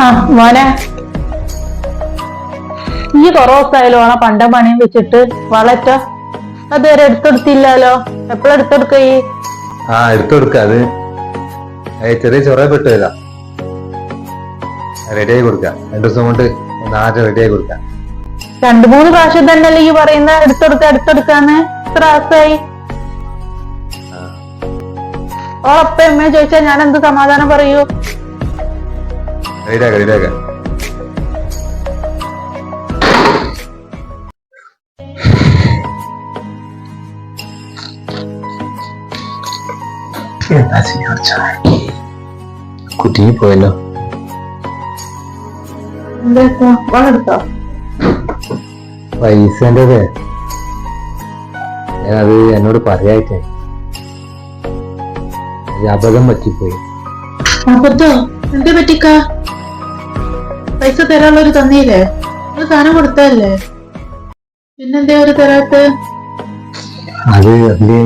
ആ മോനെ, ഈ കൊറേ ദിവസമായാലും ഓണ പണ്ട പണിയും വെച്ചിട്ട് വളറ്റോ അതുവരെ എടുത്തെടുത്തില്ലല്ലോ. എപ്പോഴെടുത്തെടുക്ക? എടുത്തെടുക്ക. അത് ചെറിയ ചൊറ പെട്ടുവരാ. റെഡിയായി കൊടുക്കാം. 2 ദിവസം കൊണ്ട് നാളെ റെഡിയായി കൊടുക്കാം. 2-3 പ്രാവശ്യം തന്നെയല്ലേ ഈ പറയുന്ന എടുത്തെടുക്കാന്ന്? ഇത്ര ദിവസമായി ഓളപ്പ എമ്മ ചോദിച്ചാ ഞാൻ എന്ത് സമാധാനം പറയൂ? റെഡിയാക്കാം. കുട്ടി പോയല്ലോ. വളെടുത്തോ? പൈസേൻ്റെത് ഞാനത് എന്നോട് പറയായിട്ടേ അബദ്ധം പറ്റിപ്പോയി. അബദ്ധോ? എന്ത് പറ്റിക്ക? പൈസ തരാനുള്ളൊരു തന്നീല്ലേ? സാധനം കൊടുത്തല്ലേ? പിന്നെന്തേ ഒരു തരാത്ത? അത് അതില്